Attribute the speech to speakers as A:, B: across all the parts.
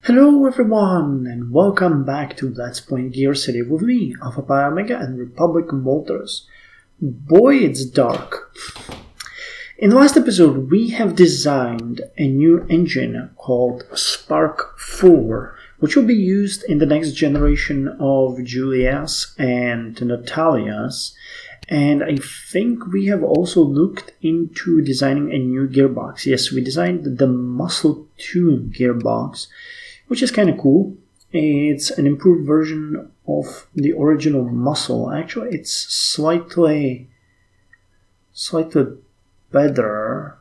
A: Hello everyone, and welcome back to Let's Play GearCity with me, Alpha Pi Omega and Republic Motors. Boy, it's dark. In the last episode, we have designed a new engine called Spark 4, which will be used in the next generation of Julia's and Natalia's. And I think we have also looked into designing a new gearbox. Yes, we designed the Muscle 2 gearbox, which is kind of cool. It's an improved version of the original Muscle. Actually, it's slightly better.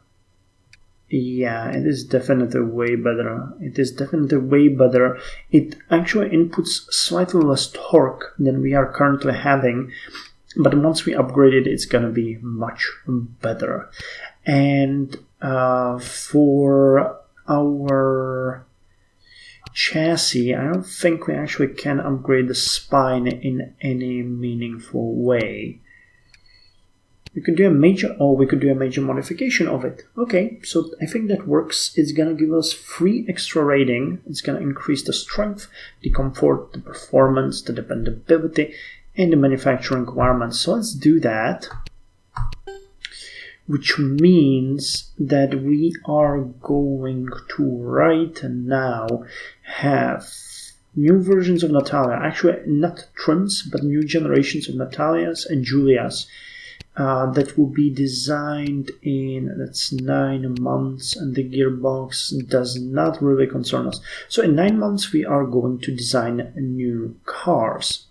A: Yeah, it is definitely way better. It actually inputs slightly less torque than we are currently having, but once we upgrade it, it's gonna be much better. And for our chassis, I don't think we actually can upgrade the spine in any meaningful way. We could do a major modification of it. Okay, so I think that works. It's gonna give us 3 extra rating. It's gonna increase the strength, the comfort, the performance, the dependability, and the manufacturing requirements. So let's do that. Which means that we are going to right now have new versions of Natalia. Actually, not trims, but new generations of Natalia's and Julia's that will be designed in, that's 9 months, and the gearbox does not really concern us. So in 9 months, we are going to design new cars.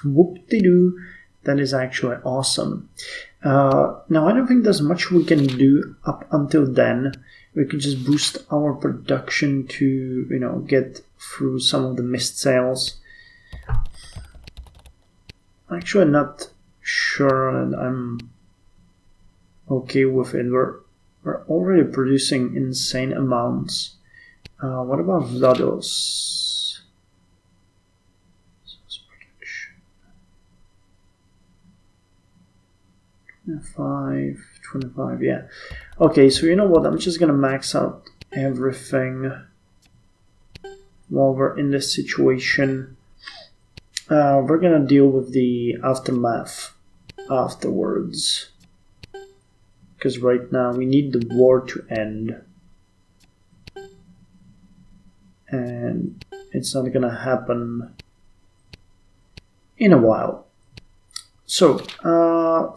A: Whoop-de-doo, that is actually awesome. Now, I don't think there's much we can do up until then. We can just boost our production to, get through some of the missed sales. Actually, not sure that I'm okay with it. We're already producing insane amounts. What about Vlados? 25, yeah. Okay, so you know what? I'm just gonna max out everything while we're in this situation. We're gonna deal with the aftermath afterwards, because right now we need the war to end, and it's not gonna happen in a while. So,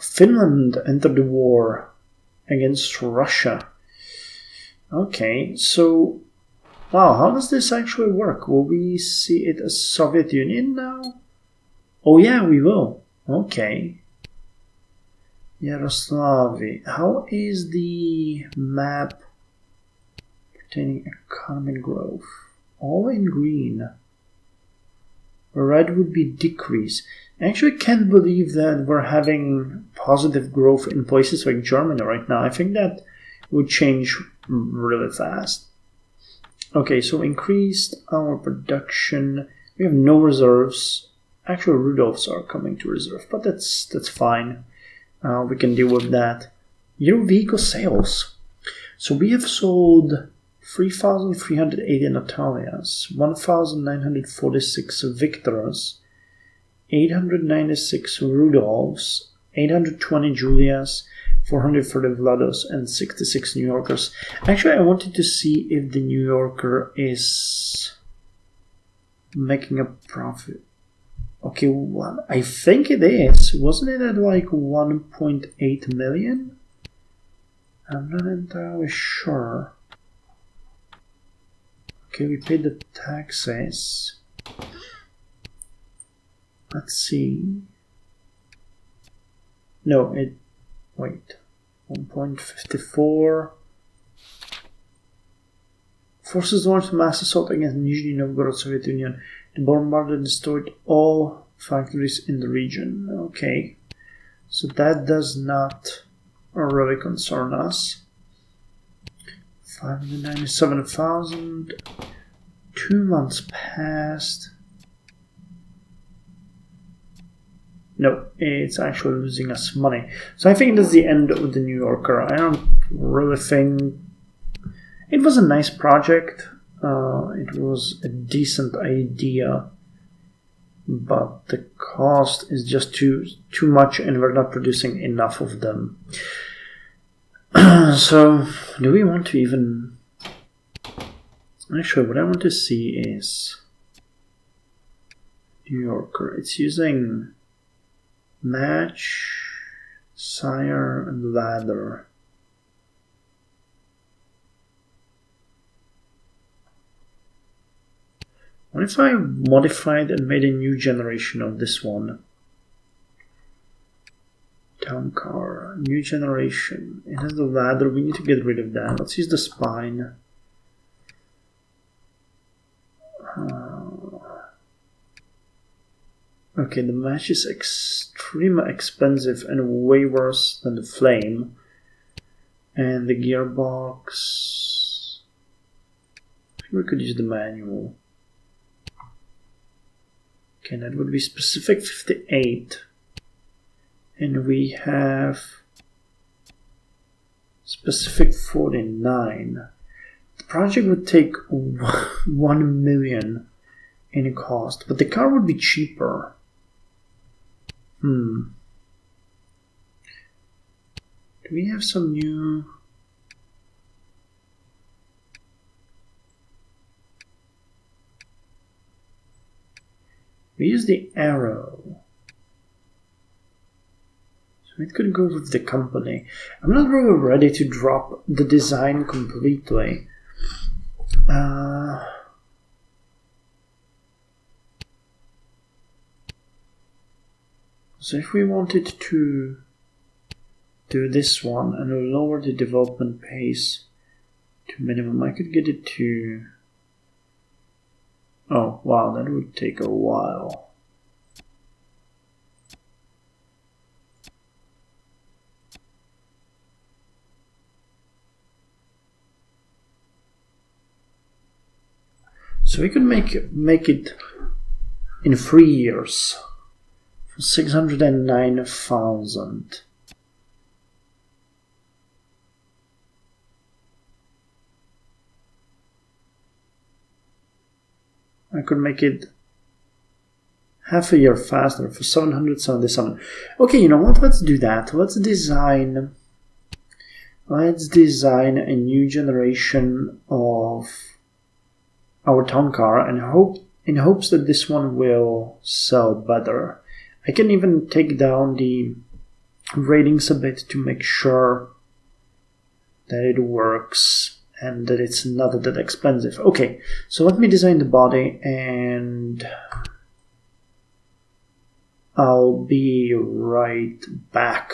A: Finland entered the war against Russia. Okay, so, wow, how does this actually work? Will we see it as Soviet Union now? Oh yeah, we will. Okay. Yaroslavi. How is the map pertaining economic growth? All in green. Red would be decrease. I actually can't believe that we're having positive growth in places like Germany right now. I think that would change really fast. Okay, so increased our production. We have no reserves. Actually, Rudolphs are coming to reserve, but that's fine. We can deal with that. Year vehicle sales. So we have sold 3,380 Natalias, 1,946 Victoras, 896 Rudolphs, 820 Julias, 430 Vlados, and 66 New Yorkers. Actually, I wanted to see if the New Yorker is making a profit. Okay, well, I think it is. Wasn't it at like 1.8 million? I'm not entirely sure. Okay, we paid the taxes. Let's see. No, wait. 1.54. Forces launched a mass assault against Nizhny Novgorod, Soviet Union. The bombarder destroyed all factories in the region. Okay. So that does not really concern us. 597,000. 2 months passed. No, it's actually losing us money. So I think that's the end of the New Yorker. I don't really think... It was a nice project. It was a decent idea, but the cost is just too much, and we're not producing enough of them. So, do we want to even... Actually, what I want to see is New Yorker. It's using match, sire, and ladder. What if I modified and made a new generation of this one? Town car, new generation. It has the ladder. We need to get rid of that. Let's use the spine. Okay, the match is extremely expensive and way worse than the flame. And the gearbox... I think we could use the manual. Okay, that would be specific 58. And we have specific 49. The project would take 1 million in cost, but the car would be cheaper. Do we have some new... We use the arrow. So it could go with the company. I'm not really ready to drop the design completely. So if we wanted to do this one and lower the development pace to minimum, I could get it to... Oh, wow, that would take a while. So we could make it in 3 years. 609,000. I could make it half a year faster for 777. Okay, you know what? Let's do that. Let's design a new generation of our town car and in hopes that this one will sell better. I can even take down the ratings a bit to make sure that it works and that it's not that expensive. Okay, so let me design the body and I'll be right back.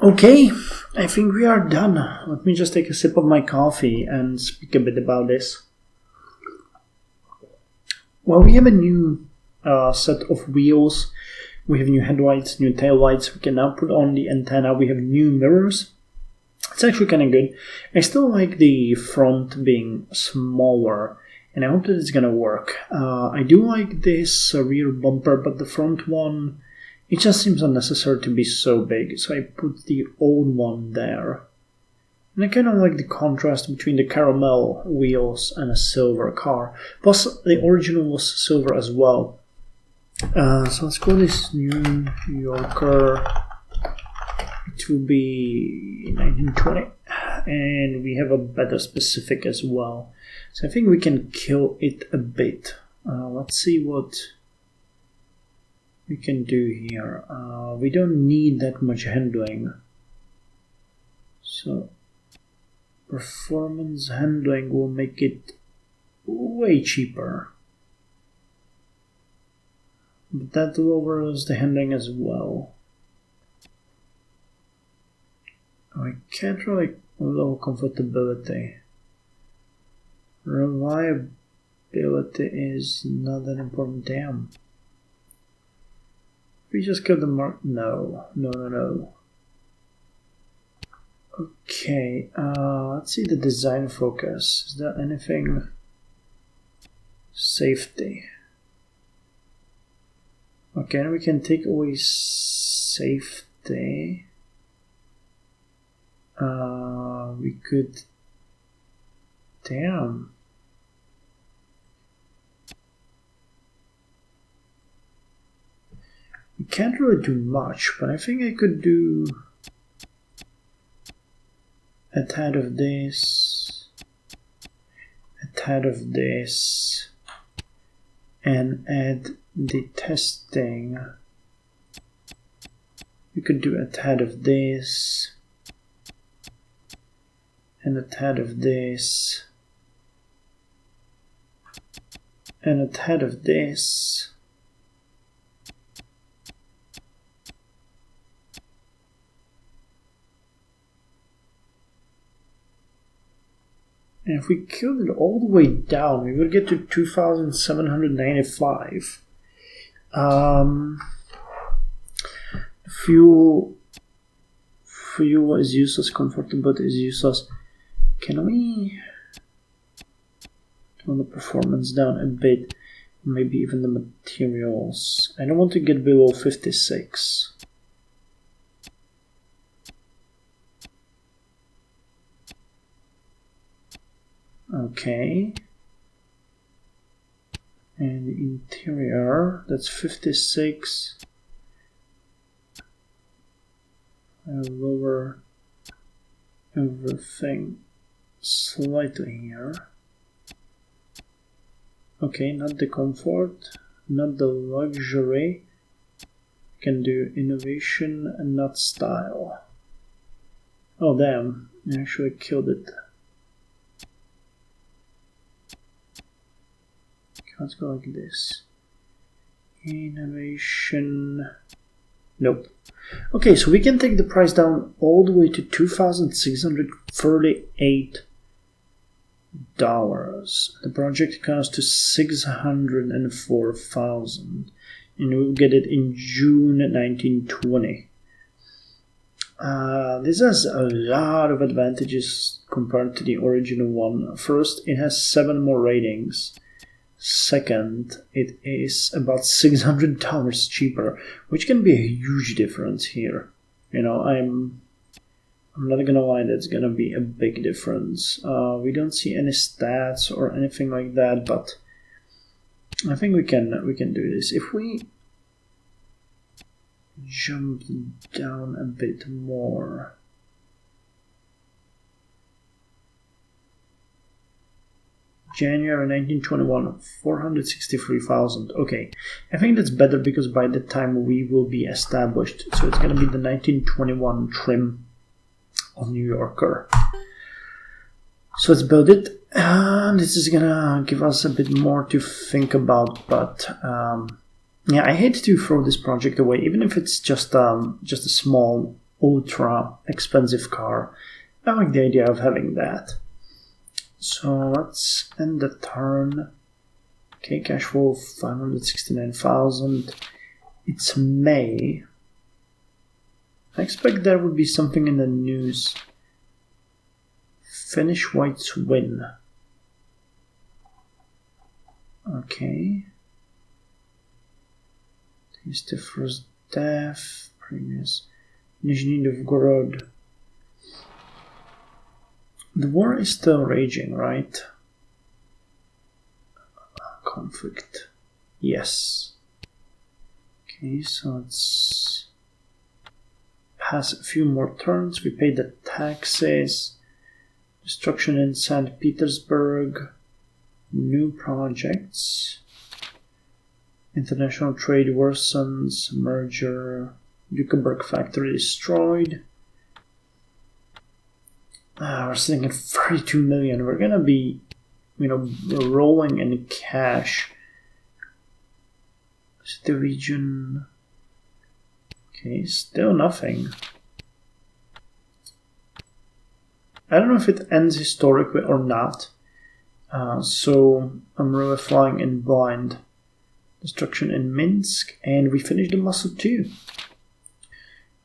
A: Okay, I think we are done. Let me just take a sip of my coffee and speak a bit about this. Well, we have a new set of wheels. We have new headlights, new taillights. We can now put on the antenna. We have new mirrors. It's actually kind of good. I still like the front being smaller, and I hope that it's going to work. I do like this rear bumper, but the front one... It just seems unnecessary to be so big, so I put the old one there. And I kind of like the contrast between the caramel wheels and a silver car. Plus, the original was silver as well. So let's call this New Yorker. It will be 1920. And we have a better specific as well. So I think we can kill it a bit. Let's see what... we can do here. We don't need that much handling. So performance handling will make it way cheaper. But that lowers the handling as well. I can't really lower comfortability. Reliability is not that important. Damn. We just got the mark. No. Okay, let's see the design focus. Is there anything? Safety. Okay, and we can take away safety. We could. Damn. We can't really do much, but I think I could do a tad of this, a tad of this, and add the testing. We could do a tad of this, and a tad of this, and a tad of this. And if we killed it all the way down, we would get to 2,795. Fuel is useless, comfortability is useless. Can we turn the performance down a bit? Maybe even the materials. I don't want to get below 56. Okay. And the interior, that's 56. I'll lower everything slightly here. Okay, not the comfort, not the luxury. Can do innovation and not style. Oh damn, I actually killed it. Let's go like this. Innovation. Nope. Okay, so we can take the price down all the way to $2,638. The project costs to $604,000, and we'll get it in June 1920. This has a lot of advantages compared to the original one. First, it has 7 more ratings. Second, it is about $600 cheaper, which can be a huge difference here. You know, I'm not gonna lie, that's gonna be a big difference. We don't see any stats or anything like that, but I think we can do this. If we jump down a bit more. January 1921, 463,000. Okay, I think that's better because by the time we will be established, so it's gonna be the 1921 trim of New Yorker. So let's build it. This is gonna give us a bit more to think about, but yeah, I hate to throw this project away, even if it's just a small, ultra expensive car. I like the idea of having that. So let's end the turn. Okay, cash flow 569,000. It's May. I expect there would be something in the news. Finnish whites win. Okay. Here's the first death. Previous. Nizhny Novgorod. The war is still raging, right? Conflict. Yes. Okay, so let's pass a few more turns. We pay the taxes. Destruction in St. Petersburg. New projects. International trade worsens. Merger. Dukeberg factory destroyed. We're sitting at 32 million. We're gonna be, rolling in cash. Is it the region? Okay, still nothing. I don't know if it ends historically or not. So I'm really flying in blind. Destruction in Minsk, and we finished the muscle too.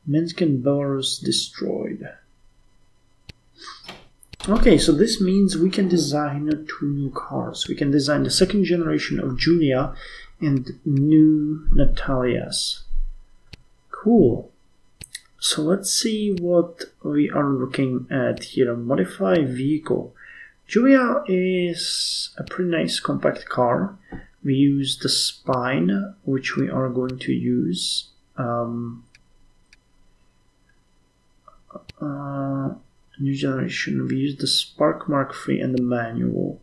A: Minsk and Belarus destroyed. Okay, so this means we can design 2 new cars. We can design the 2nd generation of Julia and new Natalia's. Cool. So let's see what we are looking at here. Modify vehicle. Julia is a pretty nice compact car. We use the spine, which we are going to use. New generation. We use the Spark Mark III and the manual.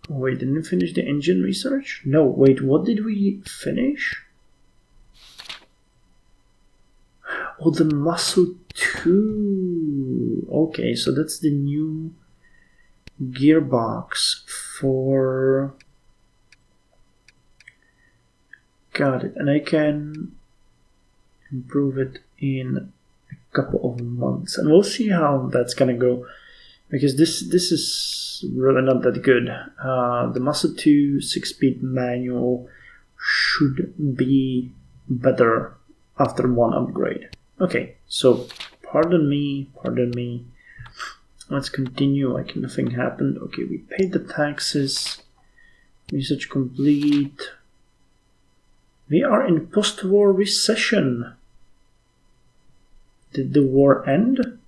A: Wait, didn't we finish the engine research? No, wait, what did we finish? Oh, the Muscle 2. Okay, so that's the new gearbox for... Got it, and I can improve it in a couple of months, and we'll see how that's gonna go, because this is really not that good. The Muscle 2 6-speed manual should be better after 1 upgrade. Okay, so pardon me. Let's continue like nothing happened. Okay, we paid the taxes. Research complete. We are in post-war recession. Did the war end?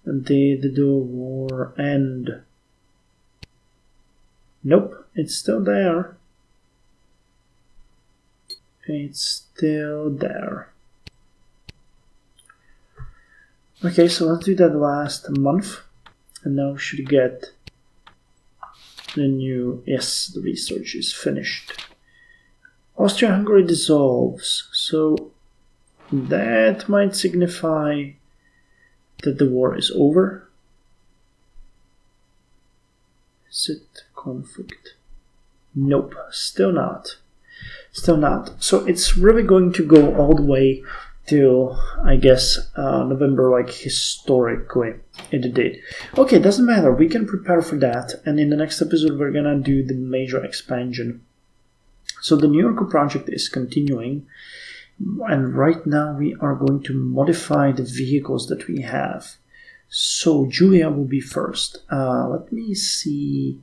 A: Did the war end? Nope, it's still there. It's still there. Okay, so let's do that last month. And now we should get the new... Yes, the research is finished. Austria-Hungary dissolves. So that might signify that the war is over. Is it conflict? Nope, still not. Still not. So it's really going to go all the way till, I guess, November, like historically it did. Okay, doesn't matter. We can prepare for that. And in the next episode, we're gonna do the major expansion. So the New York project is continuing. And right now we are going to modify the vehicles that we have. So Julia will be first. Let me see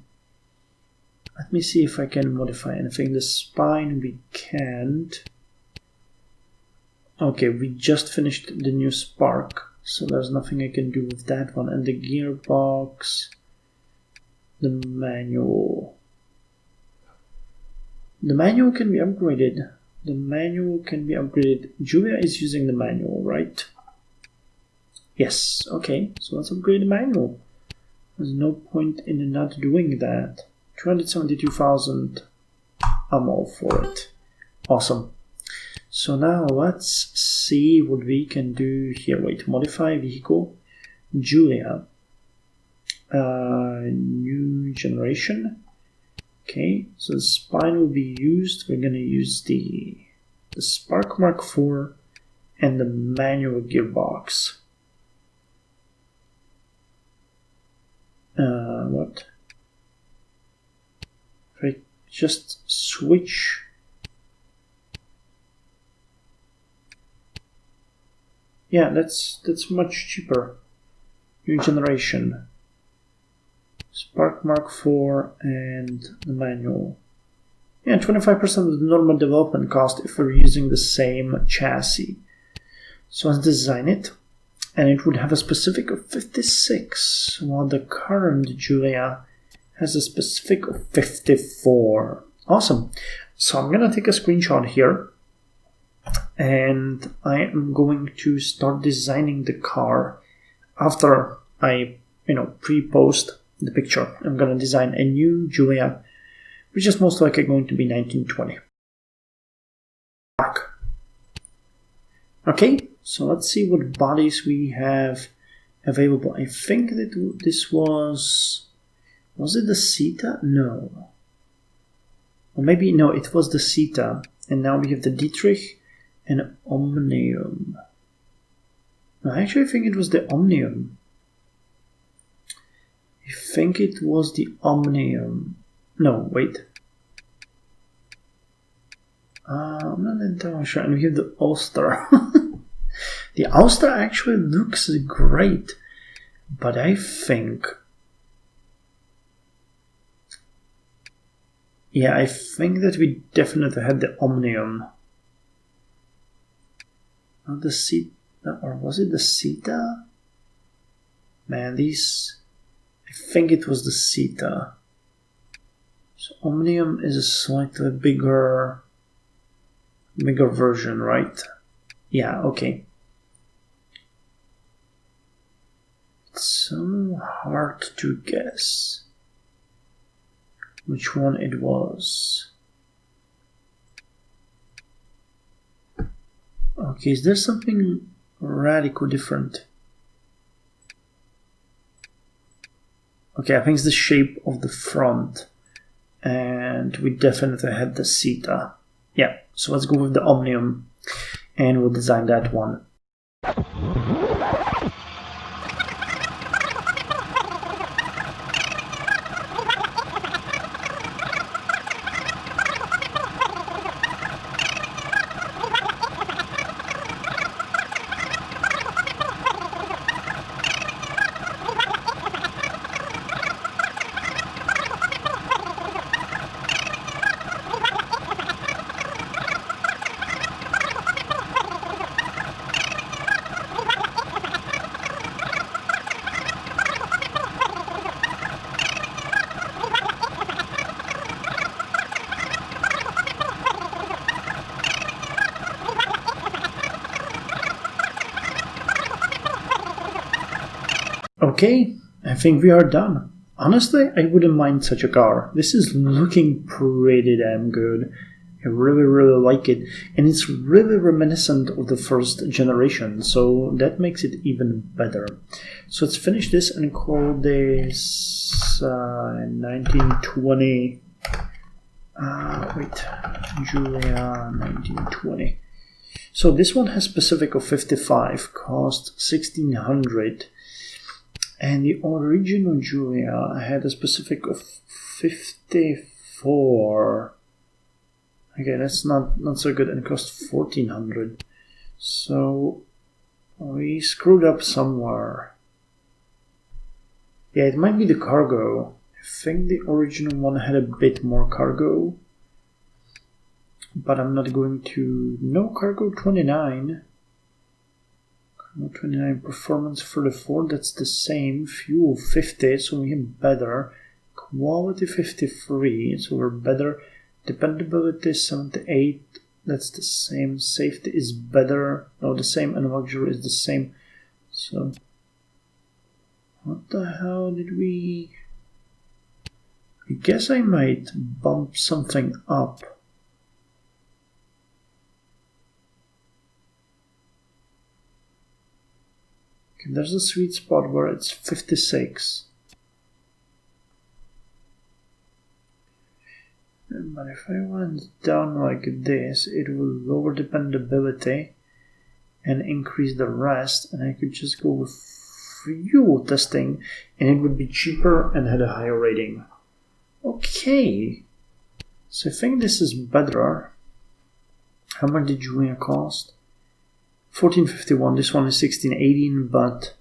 A: if I can modify anything. The spine we can't. Okay, we just finished the new Spark, so there's nothing I can do with that one. And the gearbox, the manual. The manual can be upgraded. Julia is using the manual, right? Yes, okay, so let's upgrade the manual. There's no point in not doing that. 272,000, I'm all for it. Awesome. So now let's see what we can do here. Wait, modify vehicle, Julia, new generation. Okay, so the spine will be used. We're going to use the Spark Mark IV and the manual gearbox. What? If I just switch. Yeah, that's much cheaper. New generation. Spark Mark IV and the manual. Yeah, 25% of the normal development cost if we're using the same chassis. So let's design it. And it would have a specific of 56, while the current Julia has a specific of 54. Awesome. So I'm going to take a screenshot here. And I am going to start designing the car after I, pre-post the picture. I'm going to design a new Julia, which is most likely going to be 1920. Okay, so let's see what bodies we have available. I think that this was it the Sita? No. Or maybe, no, it was the Sita. And now we have the Dietrich and Omnium. No, actually I think it was the Omnium. I think it was the Omnium. No, wait. I'm not entirely sure. And we have the Ulster. The Ulster actually looks great. But I think... yeah, I think that we definitely had the Omnium. Not the Sita, or was it the Sita? Man, these... I think it was the Sita. So Omnium is a slightly bigger version, right? Yeah, okay. It's so hard to guess which one it was. Okay, is there something radical different? Okay, I think it's the shape of the front. And we definitely had the Sita. Yeah, so let's go with the Omnium. And we'll design that one. Okay, I think we are done. Honestly, I wouldn't mind such a car. This is looking pretty damn good. I really, really like it. And it's really reminiscent of the first generation, so that makes it even better. So let's finish this and call this 1920... Giulia 1920. So this one has specific of 55, cost 1600. And the original Giulia had a specific of 54. Okay, that's not so good, and it cost 1400. So we screwed up somewhere. Yeah, it might be the cargo. I think the original one had a bit more cargo. But I'm not going to... No, cargo 29. 29 performance 34, that's the same. Fuel 50, so we have better. Quality 53, so we're better. Dependability 78, that's the same. Safety is better. No, the same, and luxury is the same. So, what the hell did we... I guess I might bump something up. Okay, there's a sweet spot where it's 56. But if I went down like this, it will lower dependability and increase the rest, and I could just go with fuel testing, and it would be cheaper and had a higher rating. Okay, so I think this is better. How much did Julia cost? 1451. This one is 1618, but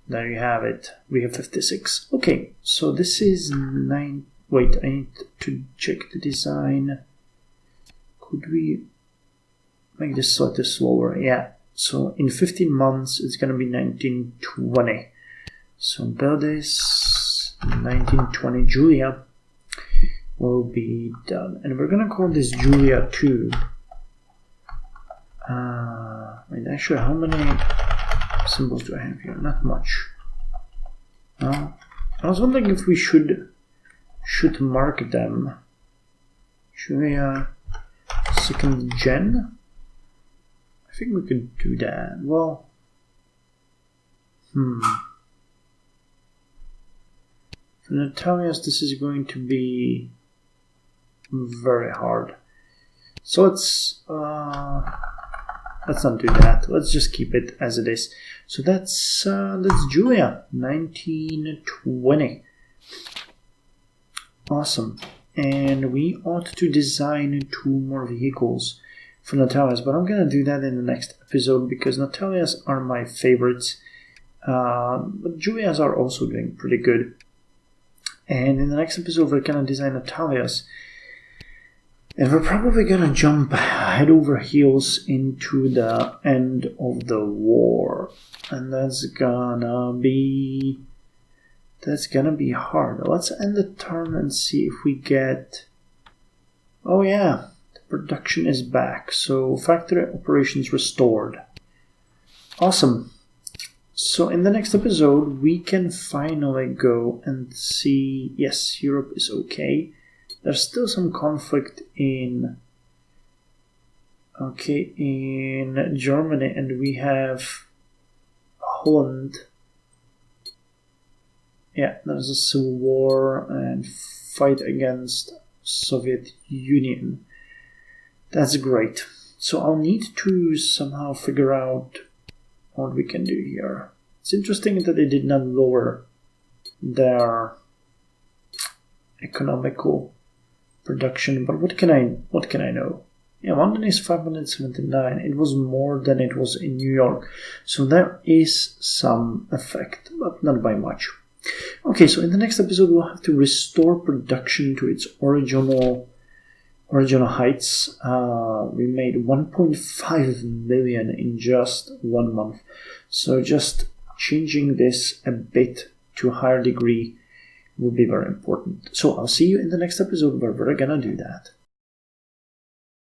A: there you have it. We have 56. Okay, so this is 9. Wait, I need to check the design. Could we make this slightly slower? Yeah, so in 15 months it's gonna be 1920. So build this 1920 Giulia will be done. And we're gonna call this Giulia 2. Wait, actually, how many symbols do I have here? Not much. I was wondering if we should mark them. Giulia 2nd gen? I I think we could do that. Well, for Natalia's, this is going to be very hard. So let's not do that. Let's just keep it as it is. So that's Julia, 1920. Awesome. And we ought to design 2 more vehicles for Natalia's, but I'm gonna do that in the next episode because Natalia's are my favorites. But Julia's are also doing pretty good. And in the next episode, we're gonna design Natalia's. And we're probably gonna jump head over heels into the end of the war. And that's gonna be hard. Let's end the turn and see if we get... Oh yeah, the production is back. So factory operations restored. Awesome. So in the next episode, we can finally go and see... Yes, Europe is okay. There's still some conflict in Germany, and we have Holland. Yeah, there's a civil war and fight against Soviet Union. That's great. So I'll need to somehow figure out what we can do here. It's interesting that they did not lower their economical production, but what can I know? Yeah, London is 579. It was more than it was in New York, so there is some effect, but not by much. Okay, so in the next episode we'll have to restore production to its original heights. We made 1.5 million in just 1 month, so just changing this a bit to a higher degree will be very important. So I'll see you in the next episode where we're gonna do that.